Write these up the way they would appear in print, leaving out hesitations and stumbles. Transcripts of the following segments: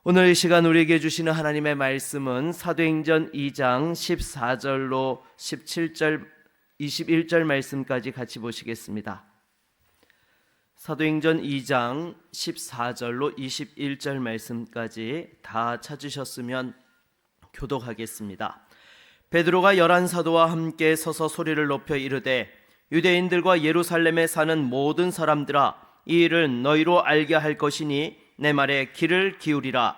오늘 이 시간 우리에게 주시는 하나님의 말씀은 사도행전 2장 14절로 17절 21절 말씀까지 같이 보시겠습니다. 사도행전 2장 14절로 21절 말씀까지 다 찾으셨으면 교독하겠습니다. 베드로가 11사도와 함께 서서 소리를 높여 이르되 유대인들과 예루살렘에 사는 모든 사람들아, 이 일을 너희로 알게 할 것이니 내 말에 귀를 기울이라.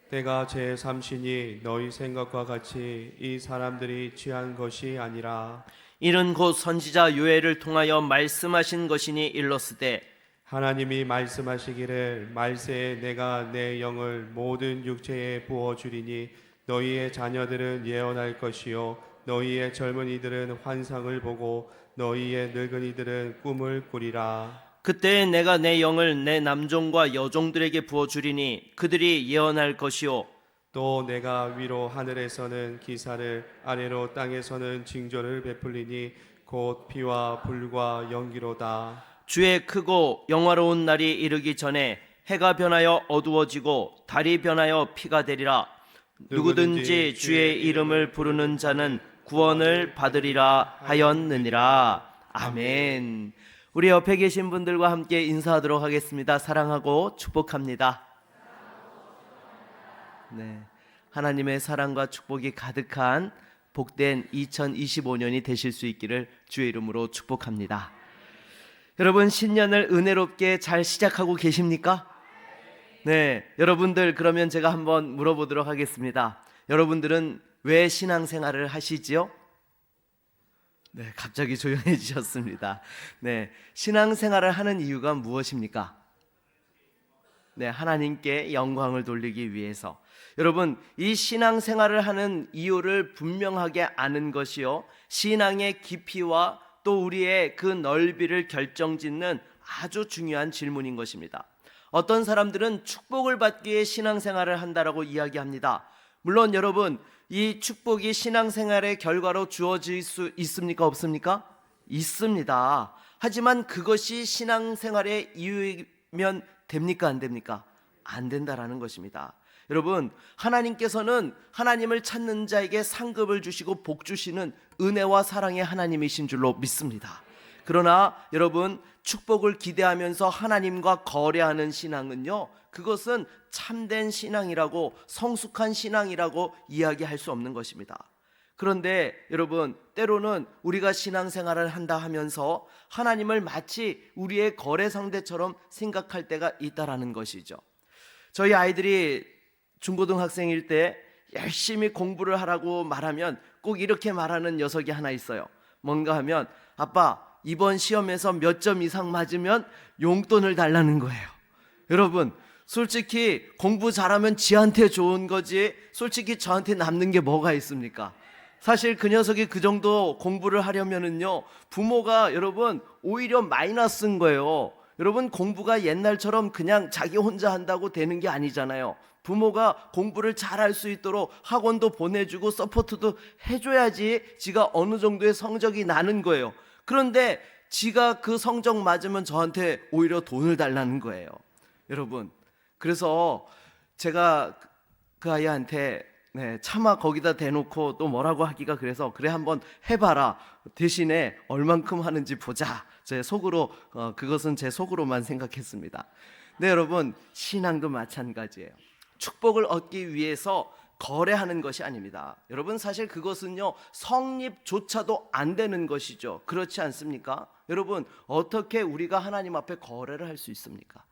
때가 제3시니 너희 생각과 같이 이 사람들이 취한 것이 아니라 이는 곧 선지자 요엘을 통하여 말씀하신 것이니 일렀으되 하나님이 말씀하시기를 말세에 내가 내 영을 모든 육체에 부어주리니 너희의 자녀들은 예언할 것이요 너희의 젊은이들은 환상을 보고 너희의 늙은이들은 꿈을 꾸리라. 그때에 내가 내 영을 내 남종과 여종들에게 부어주리니 그들이 예언할 것이요 또 내가 위로 하늘에서는 기사를 아래로 땅에서는 징조를 베풀리니 곧 피와 불과 연기로다. 주의 크고 영화로운 날이 이르기 전에 해가 변하여 어두워지고 달이 변하여 피가 되리라. 누구든지 주의 이름을 부르는 자는 구원을 받으리라 하였느니라. 아멘. 우리 옆에 계신 분들과 함께 인사하도록 하겠습니다. 사랑하고 축복합니다. 네, 하나님의 사랑과 축복이 가득한 복된 2025년이 되실 수 있기를 주의 이름으로 축복합니다. 여러분, 신년을 은혜롭게 잘 시작하고 계십니까? 네, 여러분들, 그러면 제가 한번 물어보도록 하겠습니다. 여러분들은 왜 신앙생활을 하시지요? 네, 갑자기 조용해지셨습니다. 네, 신앙생활을 하는 이유가 무엇입니까? 네, 하나님께 영광을 돌리기 위해서. 여러분, 이 신앙생활을 하는 이유를 분명하게 아는 것이요, 신앙의 깊이와 또 우리의 그 넓이를 결정짓는 아주 중요한 질문인 것입니다. 어떤 사람들은 축복을 받기 위해 신앙생활을 한다라고 이야기합니다. 물론 여러분, 이 축복이 신앙생활의 결과로 주어질 수 있습니까? 없습니까? 있습니다. 하지만 그것이 신앙생활의 이유이면 됩니까? 안 됩니까? 안 된다라는 것입니다. 여러분, 하나님께서는 하나님을 찾는 자에게 상급을 주시고 복 주시는 은혜와 사랑의 하나님이신 줄로 믿습니다. 그러나 여러분, 축복을 기대하면서 하나님과 거래하는 신앙은요, 그것은 참된 신앙이라고, 성숙한 신앙이라고 이야기할 수 없는 것입니다. 그런데 여러분, 때로는 우리가 신앙생활을 한다 하면서 하나님을 마치 우리의 거래 상대처럼 생각할 때가 있다라는 것이죠. 저희 아이들이 중고등학생일 때 열심히 공부를 하라고 말하면 꼭 이렇게 말하는 녀석이 하나 있어요. 뭔가 하면, 아빠, 이번 시험에서 몇 점 이상 맞으면 용돈을 달라는 거예요. 여러분, 솔직히 공부 잘하면 지한테 좋은 거지 솔직히 저한테 남는 게 뭐가 있습니까? 사실 그 녀석이 그 정도 공부를 하려면은요, 부모가 여러분 오히려 마이너스인 거예요. 여러분, 공부가 옛날처럼 그냥 자기 혼자 한다고 되는 게 아니잖아요. 부모가 공부를 잘할 수 있도록 학원도 보내주고 서포트도 해줘야지 지가 어느 정도의 성적이 나는 거예요. 그런데 지가 그 성적 맞으면 저한테 오히려 돈을 달라는 거예요. 여러분, 그래서 제가 그 아이한테 차마 거기다 대놓고 또 뭐라고 하기가 그래서, 그래 한번 해봐라, 대신에 얼만큼 하는지 보자, 제 속으로 그것은 제 속으로만 생각했습니다. 네, 여러분, 신앙도 마찬가지예요. 축복을 얻기 위해서 거래하는 것이 아닙니다. 여러분, 사실 그것은요, 성립조차도 안 되는 것이죠. 그렇지 않습니까? 여러분, 어떻게 우리가 하나님 앞에 거래를 할 수 있습니까?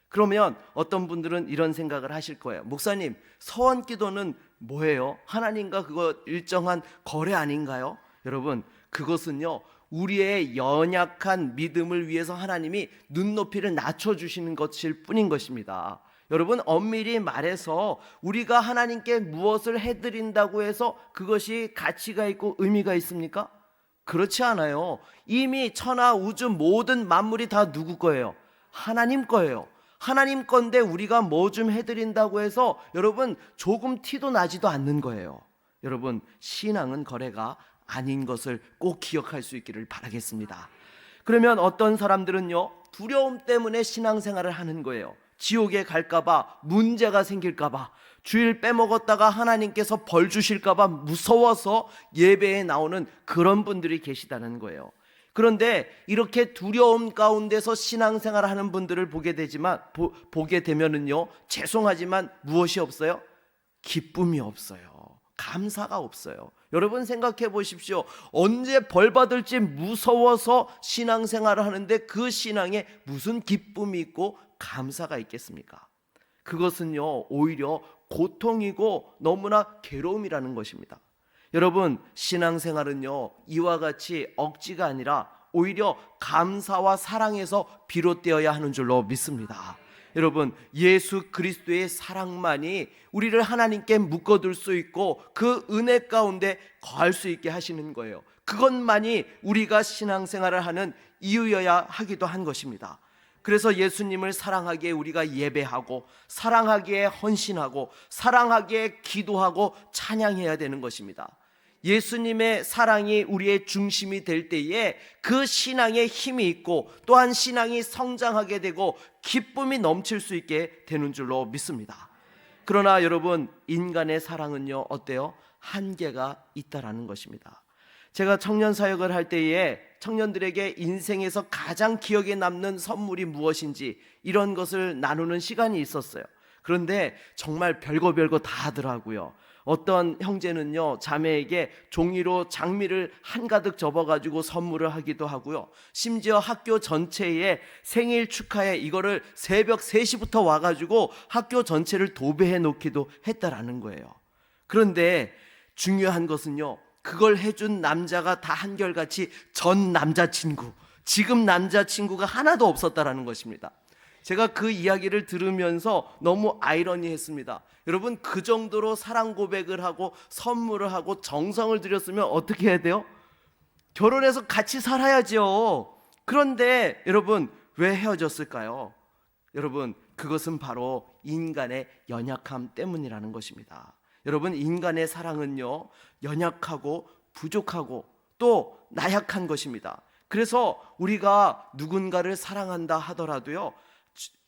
그러면 어떤 분들은 이런 생각을 하실 거예요. 목사님, 서원기도는 뭐예요? 하나님과 그거 일정한 거래 아닌가요? 여러분, 그것은요, 우리의 연약한 믿음을 위해서 하나님이 눈높이를 낮춰주시는 것일 뿐인 것입니다. 여러분, 엄밀히 말해서 우리가 하나님께 무엇을 해드린다고 해서 그것이 가치가 있고 의미가 있습니까? 그렇지 않아요. 이미 천하 우주 모든 만물이 다 누구 거예요? 하나님 거예요. 하나님 건데 우리가 뭐 좀 해드린다고 해서 여러분 조금 티도 나지도 않는 거예요. 여러분, 신앙은 거래가 아닌 것을 꼭 기억할 수 있기를 바라겠습니다. 그러면 어떤 사람들은요, 두려움 때문에 신앙생활을 하는 거예요. 지옥에 갈까봐, 문제가 생길까봐, 주일 빼먹었다가 하나님께서 벌 주실까봐 무서워서 예배에 나오는 그런 분들이 계시다는 거예요. 그런데 이렇게 두려움 가운데서 신앙생활을 하는 분들을 보게 되면은요, 죄송하지만 무엇이 없어요? 기쁨이 없어요. 감사가 없어요. 여러분 생각해 보십시오. 언제 벌 받을지 무서워서 신앙생활을 하는데 그 신앙에 무슨 기쁨이 있고 감사가 있겠습니까? 그것은요, 오히려 고통이고 너무나 괴로움이라는 것입니다. 여러분, 신앙생활은요, 이와 같이 억지가 아니라 오히려 감사와 사랑에서 비롯되어야 하는 줄로 믿습니다. 여러분, 예수 그리스도의 사랑만이 우리를 하나님께 묶어둘 수 있고 그 은혜 가운데 거할 수 있게 하시는 거예요. 그것만이 우리가 신앙생활을 하는 이유여야 하기도 한 것입니다. 그래서 예수님을 사랑하기에 우리가 예배하고, 사랑하기에 헌신하고, 사랑하기에 기도하고 찬양해야 되는 것입니다. 예수님의 사랑이 우리의 중심이 될 때에 그 신앙에 힘이 있고, 또한 신앙이 성장하게 되고 기쁨이 넘칠 수 있게 되는 줄로 믿습니다. 그러나 여러분, 인간의 사랑은요, 어때요? 한계가 있다라는 것입니다. 제가 청년 사역을 할 때에 청년들에게 인생에서 가장 기억에 남는 선물이 무엇인지 이런 것을 나누는 시간이 있었어요. 그런데 정말 별거 다 하더라고요. 어떤 형제는요, 자매에게 종이로 장미를 한가득 접어가지고 선물을 하기도 하고요, 심지어 학교 전체에 생일 축하해 이거를 새벽 3시부터 와가지고 학교 전체를 도배해 놓기도 했다라는 거예요. 그런데 중요한 것은요, 그걸 해준 남자가 다 한결같이 전 남자친구, 지금 남자친구가 하나도 없었다라는 것입니다. 제가 그 이야기를 들으면서 너무 아이러니했습니다. 여러분, 그 정도로 사랑 고백을 하고 선물을 하고 정성을 들였으면 어떻게 해야 돼요? 결혼해서 같이 살아야죠. 그런데 여러분, 왜 헤어졌을까요? 여러분, 그것은 바로 인간의 연약함 때문이라는 것입니다. 여러분, 인간의 사랑은요, 연약하고 부족하고 또 나약한 것입니다. 그래서 우리가 누군가를 사랑한다 하더라도요,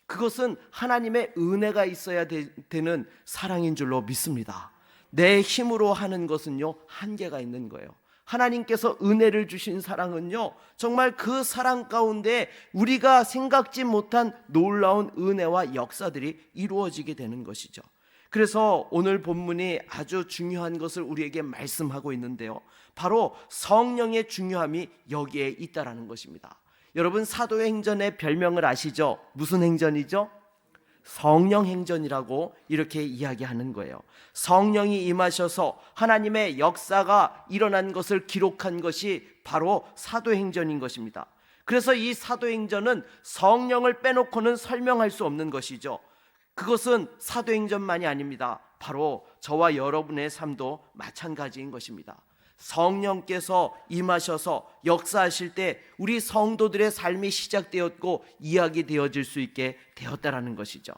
그것은 하나님의 은혜가 있어야 되는 사랑인 줄로 믿습니다. 내 힘으로 하는 것은요, 한계가 있는 거예요. 하나님께서 은혜를 주신 사랑은요, 정말 그 사랑 가운데 우리가 생각지 못한 놀라운 은혜와 역사들이 이루어지게 되는 것이죠. 그래서 오늘 본문이 아주 중요한 것을 우리에게 말씀하고 있는데요, 바로 성령의 중요함이 여기에 있다라는 것입니다. 여러분, 사도행전의 별명을 아시죠? 무슨 행전이죠? 성령 행전이라고 이렇게 이야기하는 거예요. 성령이 임하셔서 하나님의 역사가 일어난 것을 기록한 것이 바로 사도행전인 것입니다. 그래서 이 사도행전은 성령을 빼놓고는 설명할 수 없는 것이죠. 그것은 사도행전만이 아닙니다. 바로 저와 여러분의 삶도 마찬가지인 것입니다. 성령께서 임하셔서 역사하실 때 우리 성도들의 삶이 시작되었고 이야기되어질 수 있게 되었다라는 것이죠.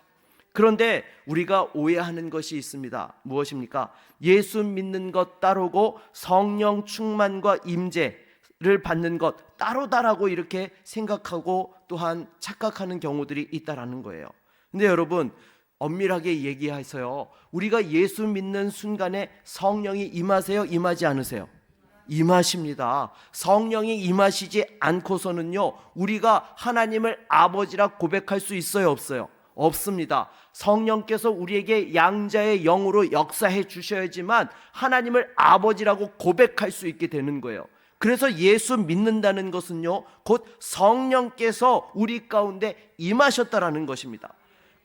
그런데 우리가 오해하는 것이 있습니다. 무엇입니까? 예수 믿는 것 따르고 성령 충만과 임재를 받는 것 따로다라고 이렇게 생각하고 또한 착각하는 경우들이 있다라는 거예요. 근데 여러분, 엄밀하게 얘기해서요, 우리가 예수 믿는 순간에 성령이 임하세요? 임하지 않으세요? 임하십니다. 성령이 임하시지 않고서는요, 우리가 하나님을 아버지라 고백할 수 있어요? 없어요? 없습니다. 성령께서 우리에게 양자의 영으로 역사해 주셔야지만 하나님을 아버지라고 고백할 수 있게 되는 거예요. 그래서 예수 믿는다는 것은요, 곧 성령께서 우리 가운데 임하셨다라는 것입니다.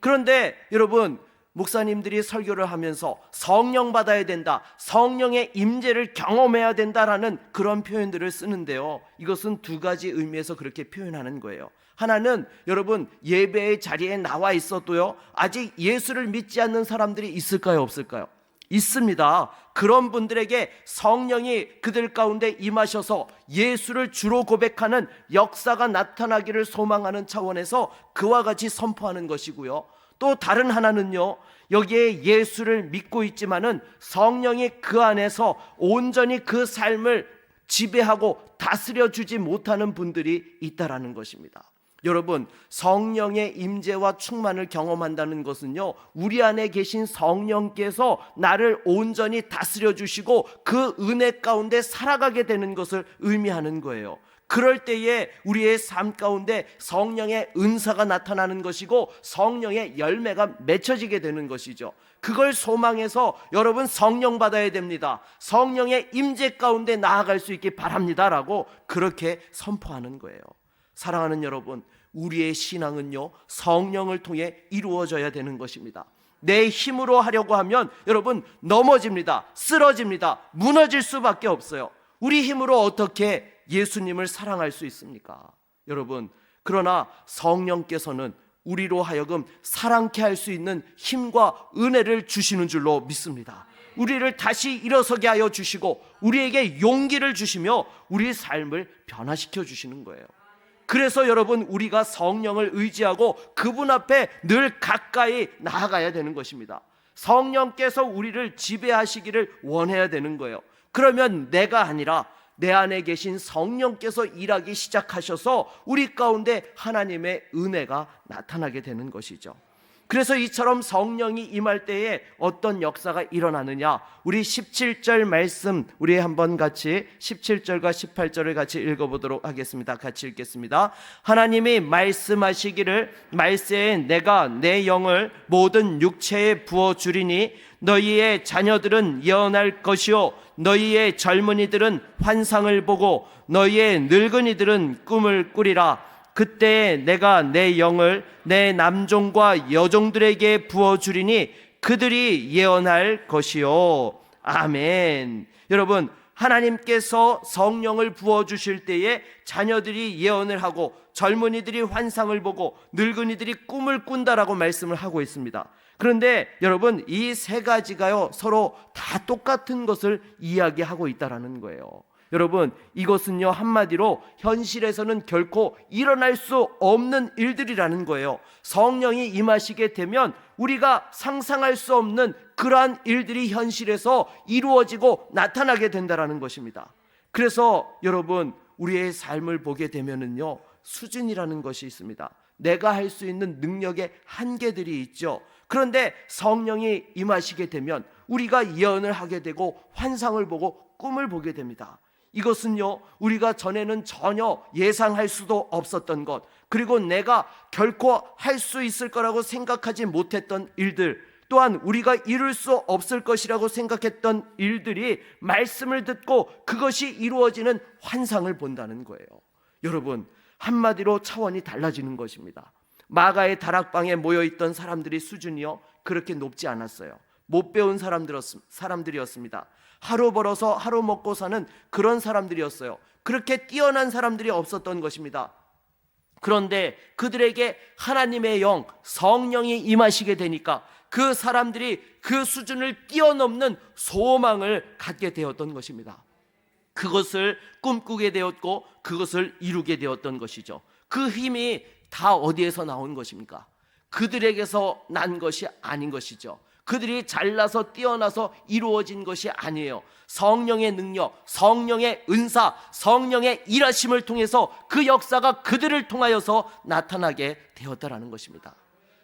그런데 여러분, 목사님들이 설교를 하면서 성령 받아야 된다, 성령의 임재를 경험해야 된다라는 그런 표현들을 쓰는데요, 이것은 두 가지 의미에서 그렇게 표현하는 거예요. 하나는 여러분, 예배의 자리에 나와 있어도요, 아직 예수를 믿지 않는 사람들이 있을까요? 없을까요? 있습니다. 그런 분들에게 성령이 그들 가운데 임하셔서 예수를 주로 고백하는 역사가 나타나기를 소망하는 차원에서 그와 같이 선포하는 것이고요, 또 다른 하나는요, 여기에 예수를 믿고 있지만은 성령이 그 안에서 온전히 그 삶을 지배하고 다스려 주지 못하는 분들이 있다라는 것입니다. 여러분, 성령의 임재와 충만을 경험한다는 것은요, 우리 안에 계신 성령께서 나를 온전히 다스려 주시고 그 은혜 가운데 살아가게 되는 것을 의미하는 거예요. 그럴 때에 우리의 삶 가운데 성령의 은사가 나타나는 것이고 성령의 열매가 맺혀지게 되는 것이죠. 그걸 소망해서 여러분 성령 받아야 됩니다. 성령의 임재 가운데 나아갈 수 있기 바랍니다라고 그렇게 선포하는 거예요. 사랑하는 여러분, 우리의 신앙은요, 성령을 통해 이루어져야 되는 것입니다. 내 힘으로 하려고 하면 여러분 넘어집니다. 쓰러집니다. 무너질 수밖에 없어요. 우리 힘으로 어떻게 예수님을 사랑할 수 있습니까? 여러분, 그러나 성령께서는 우리로 하여금 사랑케 할 수 있는 힘과 은혜를 주시는 줄로 믿습니다. 우리를 다시 일어서게 하여 주시고 우리에게 용기를 주시며 우리 삶을 변화시켜 주시는 거예요. 그래서 여러분, 우리가 성령을 의지하고 그분 앞에 늘 가까이 나아가야 되는 것입니다. 성령께서 우리를 지배하시기를 원해야 되는 거예요. 그러면 내가 아니라 내 안에 계신 성령께서 일하기 시작하셔서 우리 가운데 하나님의 은혜가 나타나게 되는 것이죠. 그래서 이처럼 성령이 임할 때에 어떤 역사가 일어나느냐, 우리 17절 말씀 우리 한번 같이 17절과 18절을 같이 읽어보도록 하겠습니다. 같이 읽겠습니다. 하나님이 말씀하시기를 말세에 내가 내 영을 모든 육체에 부어주리니 너희의 자녀들은 예언할 것이요 너희의 젊은이들은 환상을 보고 너희의 늙은이들은 꿈을 꾸리라. 그때 내가 내 영을 내 남종과 여종들에게 부어주리니 그들이 예언할 것이요. 아멘. 여러분, 하나님께서 성령을 부어주실 때에 자녀들이 예언을 하고 젊은이들이 환상을 보고 늙은이들이 꿈을 꾼다라고 말씀을 하고 있습니다. 그런데 여러분, 이 세 가지가요 서로 다 똑같은 것을 이야기하고 있다라는 거예요. 여러분, 이것은요 한마디로 현실에서는 결코 일어날 수 없는 일들이라는 거예요. 성령이 임하시게 되면 우리가 상상할 수 없는 그러한 일들이 현실에서 이루어지고 나타나게 된다라는 것입니다. 그래서 여러분, 우리의 삶을 보게 되면은요 수준이라는 것이 있습니다. 내가 할 수 있는 능력의 한계들이 있죠. 그런데 성령이 임하시게 되면 우리가 예언을 하게 되고 환상을 보고 꿈을 보게 됩니다. 이것은요 우리가 전에는 전혀 예상할 수도 없었던 것, 그리고 내가 결코 할 수 있을 거라고 생각하지 못했던 일들, 또한 우리가 이룰 수 없을 것이라고 생각했던 일들이 말씀을 듣고 그것이 이루어지는 환상을 본다는 거예요. 여러분, 한마디로 차원이 달라지는 것입니다. 마가의 다락방에 모여있던 사람들의 수준이요 그렇게 높지 않았어요. 못 배운 사람들이었습니다. 하루 벌어서 하루 먹고 사는 그런 사람들이었어요. 그렇게 뛰어난 사람들이 없었던 것입니다. 그런데 그들에게 하나님의 영, 성령이 임하시게 되니까 그 사람들이 그 수준을 뛰어넘는 소망을 갖게 되었던 것입니다. 그것을 꿈꾸게 되었고 그것을 이루게 되었던 것이죠. 그 힘이 다 어디에서 나온 것입니까? 그들에게서 난 것이 아닌 것이죠. 그들이 잘나서 뛰어나서 이루어진 것이 아니에요. 성령의 능력, 성령의 은사, 성령의 일하심을 통해서 그 역사가 그들을 통하여서 나타나게 되었다라는 것입니다.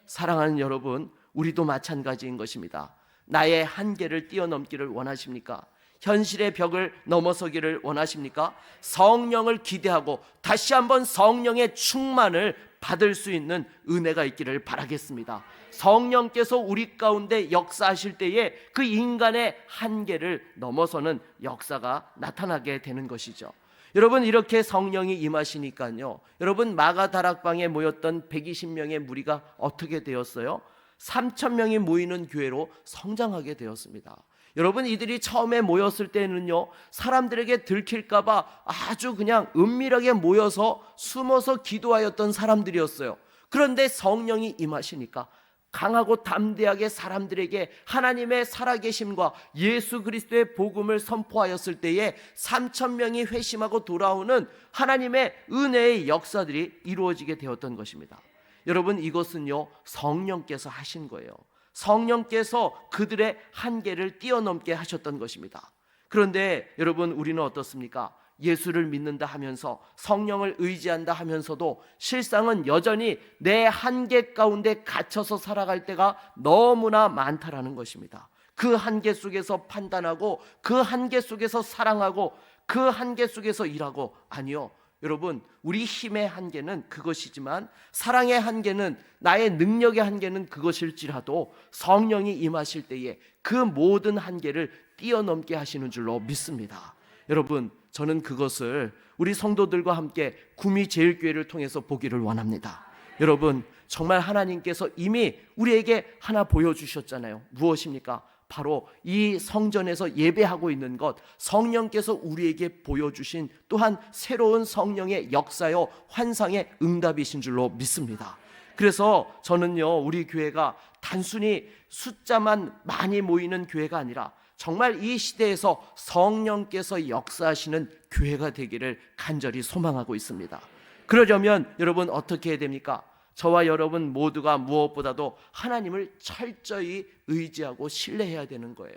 사랑하는 여러분, 우리도 마찬가지인 것입니다. 나의 한계를 뛰어넘기를 원하십니까? 현실의 벽을 넘어서기를 원하십니까? 성령을 기대하고 다시 한번 성령의 충만을 받을 수 있는 은혜가 있기를 바라겠습니다. 성령께서 우리 가운데 역사하실 때에 그 인간의 한계를 넘어서는 역사가 나타나게 되는 것이죠. 여러분, 이렇게 성령이 임하시니까요, 여러분, 마가 다락방에 모였던 120명의 무리가 어떻게 되었어요? 3,000명이 모이는 교회로 성장하게 되었습니다. 여러분, 이들이 처음에 모였을 때는요 사람들에게 들킬까봐 아주 그냥 은밀하게 모여서 숨어서 기도하였던 사람들이었어요. 그런데 성령이 임하시니까 강하고 담대하게 사람들에게 하나님의 살아계심과 예수 그리스도의 복음을 선포하였을 때에 3,000명이 회심하고 돌아오는 하나님의 은혜의 역사들이 이루어지게 되었던 것입니다. 여러분, 이것은요 성령께서 하신 거예요. 성령께서 그들의 한계를 뛰어넘게 하셨던 것입니다. 그런데 여러분, 우리는 어떻습니까? 예수를 믿는다 하면서 성령을 의지한다 하면서도 실상은 여전히 내 한계 가운데 갇혀서 살아갈 때가 너무나 많다라는 것입니다. 그 한계 속에서 판단하고 그 한계 속에서 사랑하고 그 한계 속에서 일하고, 아니요, 여러분, 우리 힘의 한계는 그것이지만 사랑의 한계는, 나의 능력의 한계는 그것일지라도 성령이 임하실 때에 그 모든 한계를 뛰어넘게 하시는 줄로 믿습니다. 여러분, 저는 그것을 우리 성도들과 함께 구미제일교회를 통해서 보기를 원합니다. 여러분, 정말 하나님께서 이미 우리에게 하나 보여주셨잖아요. 무엇입니까? 바로 이 성전에서 예배하고 있는 것, 성령께서 우리에게 보여주신 또한 새로운 성령의 역사요 환상의 응답이신 줄로 믿습니다. 그래서 저는요, 우리 교회가 단순히 숫자만 많이 모이는 교회가 아니라 정말 이 시대에서 성령께서 역사하시는 교회가 되기를 간절히 소망하고 있습니다. 그러려면 여러분 어떻게 해야 됩니까? 저와 여러분 모두가 무엇보다도 하나님을 철저히 의지하고 신뢰해야 되는 거예요.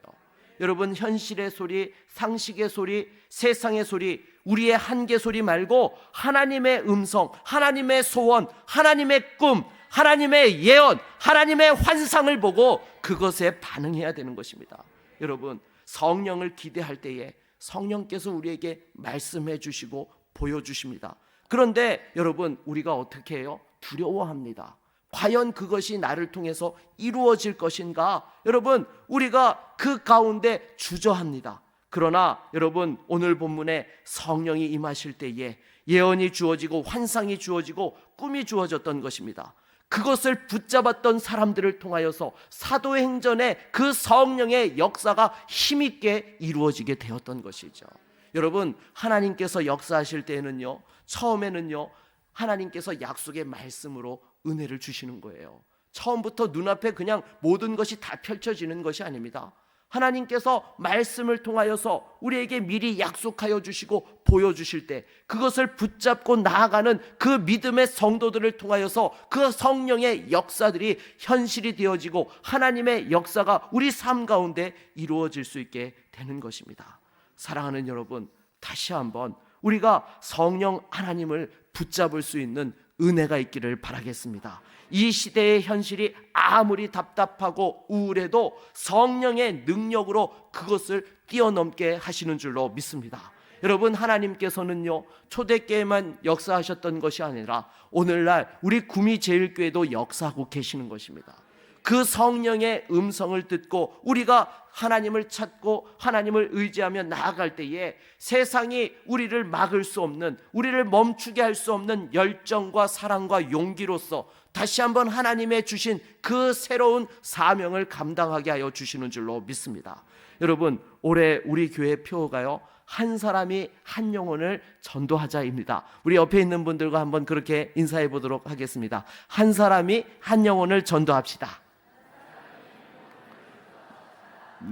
여러분, 현실의 소리, 상식의 소리, 세상의 소리, 우리의 한계 소리 말고 하나님의 음성, 하나님의 소원, 하나님의 꿈, 하나님의 예언, 하나님의 환상을 보고 그것에 반응해야 되는 것입니다. 여러분, 성령을 기대할 때에 성령께서 우리에게 말씀해 주시고 보여주십니다. 그런데 여러분, 우리가 어떻게 해요? 두려워합니다. 과연 그것이 나를 통해서 이루어질 것인가? 여러분, 우리가 그 가운데 주저합니다. 그러나 여러분, 오늘 본문에 성령이 임하실 때에 예언이 주어지고 환상이 주어지고 꿈이 주어졌던 것입니다. 그것을 붙잡았던 사람들을 통하여서 사도행전의 그 성령의 역사가 힘있게 이루어지게 되었던 것이죠. 여러분, 하나님께서 역사하실 때에는요, 처음에는요, 하나님께서 약속의 말씀으로 은혜를 주시는 거예요. 처음부터 눈앞에 그냥 모든 것이 다 펼쳐지는 것이 아닙니다. 하나님께서 말씀을 통하여서 우리에게 미리 약속하여 주시고 보여주실 때 그것을 붙잡고 나아가는 그 믿음의 성도들을 통하여서 그 성령의 역사들이 현실이 되어지고 하나님의 역사가 우리 삶 가운데 이루어질 수 있게 되는 것입니다. 사랑하는 여러분, 다시 한번 우리가 성령 하나님을 붙잡을 수 있는 은혜가 있기를 바라겠습니다. 이 시대의 현실이 아무리 답답하고 우울해도 성령의 능력으로 그것을 뛰어넘게 하시는 줄로 믿습니다. 여러분, 하나님께서는요, 초대교회만 역사하셨던 것이 아니라 오늘날 우리 구미제일교회도 역사하고 계시는 것입니다. 그 성령의 음성을 듣고 우리가 하나님을 찾고 하나님을 의지하며 나아갈 때에 세상이 우리를 막을 수 없는, 우리를 멈추게 할 수 없는 열정과 사랑과 용기로서 다시 한번 하나님의 주신 그 새로운 사명을 감당하게 하여 주시는 줄로 믿습니다. 여러분, 올해 우리 교회 표어가요, 한 사람이 한 영혼을 전도하자입니다. 우리 옆에 있는 분들과 한번 그렇게 인사해 보도록 하겠습니다. 한 사람이 한 영혼을 전도합시다.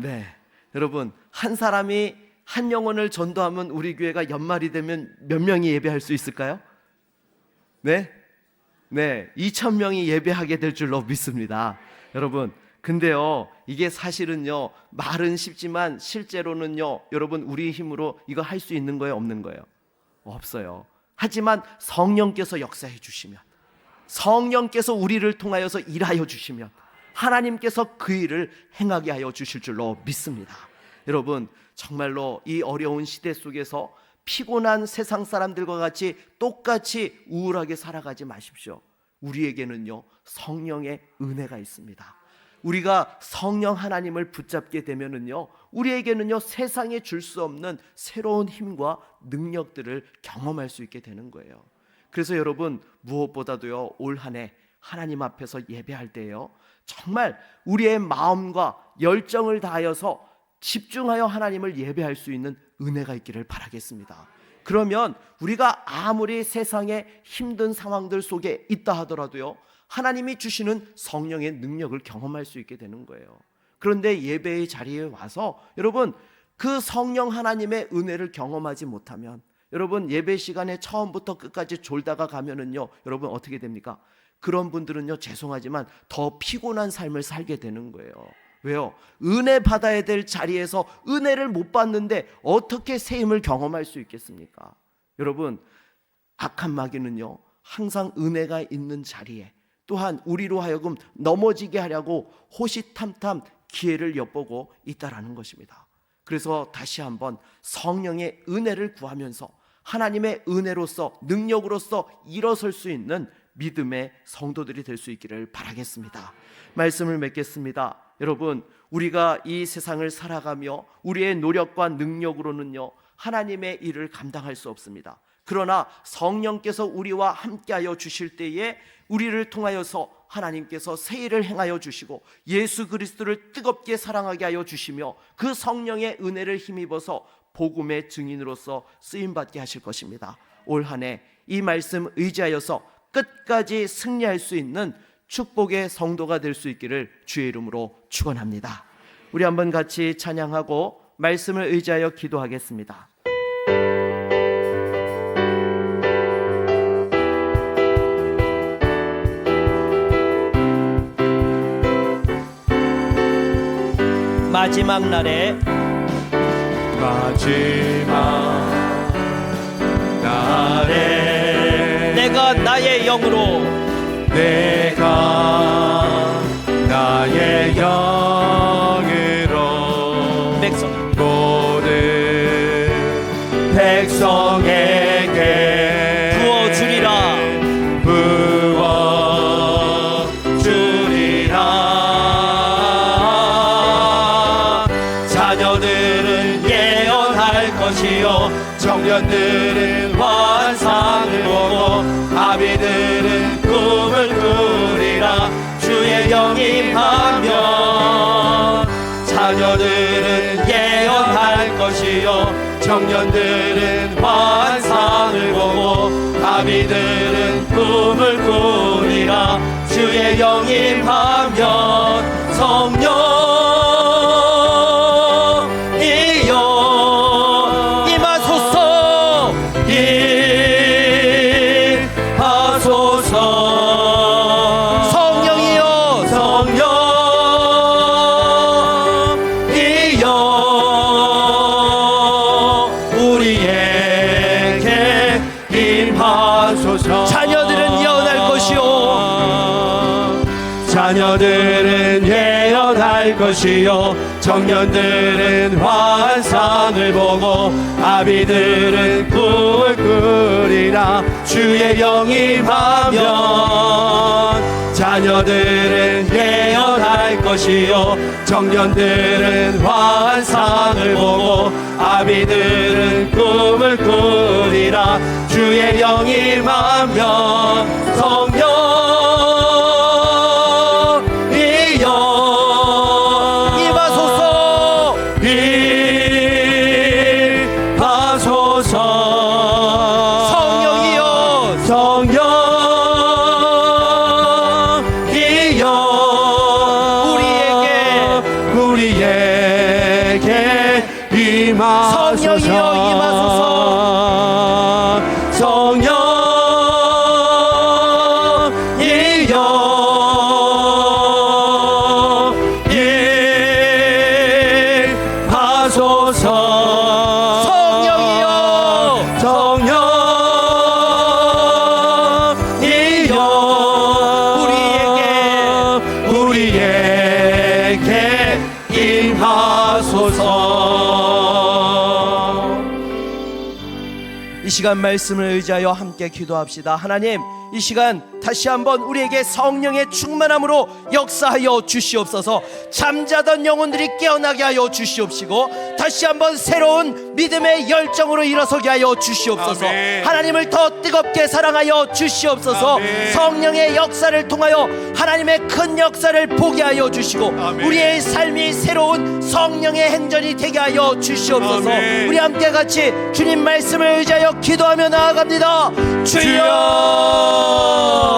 네, 여러분, 한 사람이 한 영혼을 전도하면 우리 교회가 연말이 되면 몇 명이 예배할 수 있을까요? 네, 2,000명이 예배하게 될 줄로 믿습니다. 여러분, 근데요, 이게 사실은요, 말은 쉽지만 실제로는요, 여러분, 우리 힘으로 이거 할 수 있는 거예요, 없는 거예요? 없어요. 하지만 성령께서 역사해 주시면, 성령께서 우리를 통하여서 일하여 주시면 하나님께서 그 일을 행하게 하여 주실 줄로 믿습니다. 여러분, 정말로 이 어려운 시대 속에서 피곤한 세상 사람들과 같이 똑같이 우울하게 살아가지 마십시오. 우리에게는요, 성령의 은혜가 있습니다. 우리가 성령 하나님을 붙잡게 되면은요, 우리에게는요, 세상에 줄 수 없는 새로운 힘과 능력들을 경험할 수 있게 되는 거예요. 그래서 여러분, 무엇보다도요, 올 한 해 하나님 앞에서 예배할 때요, 정말 우리의 마음과 열정을 다하여서 집중하여 하나님을 예배할 수 있는 은혜가 있기를 바라겠습니다. 그러면 우리가 아무리 세상의 힘든 상황들 속에 있다 하더라도요, 하나님이 주시는 성령의 능력을 경험할 수 있게 되는 거예요. 그런데 예배의 자리에 와서 여러분, 그 성령 하나님의 은혜를 경험하지 못하면, 여러분, 예배 시간에 처음부터 끝까지 졸다가 가면은요, 여러분 어떻게 됩니까? 그런 분들은요, 죄송하지만 더 피곤한 삶을 살게 되는 거예요. 왜요? 은혜 받아야 될 자리에서 은혜를 못 받는데 어떻게 새 힘을 경험할 수 있겠습니까? 여러분, 악한 마귀는요, 항상 은혜가 있는 자리에 또한 우리로 하여금 넘어지게 하려고 호시탐탐 기회를 엿보고 있다라는 것입니다. 그래서 다시 한번 성령의 은혜를 구하면서 하나님의 은혜로서, 능력으로서 일어설 수 있는 믿음의 성도들이 될 수 있기를 바라겠습니다. 말씀을 맺겠습니다. 여러분, 우리가 이 세상을 살아가며 우리의 노력과 능력으로는요, 하나님의 일을 감당할 수 없습니다. 그러나 성령께서 우리와 함께하여 주실 때에 우리를 통하여서 하나님께서 새 일을 행하여 주시고 예수 그리스도를 뜨겁게 사랑하게 하여 주시며 그 성령의 은혜를 힘입어서 복음의 증인으로서 쓰임받게 하실 것입니다. 올 한 해 이 말씀 의지하여서 끝까지 승리할 수 있는 축복의 성도가 될 수 있기를 주의 이름으로 축원합니다. 우리 한번 같이 찬양하고 말씀을 의지하여 기도하겠습니다. 마지막 날에 내가 나의 영으로 모든 백성에게 부어주리라. 자녀들은 예언할 것이요 청년들은 환상을 보고 아비들은 꿈을 꾸리라. 주의 영이 임하면 자녀들은 예언할 것이요 청년들은 환상을 보고 아비들은 꿈을 꾸리라. 주의 영이 임하면 성령이여 임하소서 임하소서. 성령이여 성령이여 우리에게 임하소서. 자녀들은 예언할 것이요 자녀들은 예언할 것이요 청년들은 환상을 보고 아비들은 꿈을 꾸리라. 주의 영이 임하면 자녀들은 예언할 것이요 청년들은 환상을 보고 아비들은 꿈을 꾸리라. 주의 영이 임하면 성령이여 임하소서 임하소서. 성령이여 성령이여 우리에게 임하소서. 성령이여 임하소서. 이 시간 말씀을 의지하여 함께 기도합시다. 하나님, 이 시간 다시 한번 우리에게 성령의 충만함으로 역사하여 주시옵소서. 잠자던 영혼들이 깨어나게 하여 주시옵시고 다시 한번 새로운 믿음의 열정으로 일어서게 하여 주시옵소서. 아멘. 하나님을 더 뜨겁게 사랑하여 주시옵소서. 아멘. 성령의 역사를 통하여 하나님의 큰 역사를 보게 하여 주시고 아멘. 우리의 삶이 새로운 성령의 행전이 되게 하여 주시옵소서. 아멘. 우리 함께 같이 주님 말씀을 의지하여 기도하며 나아갑니다. 주여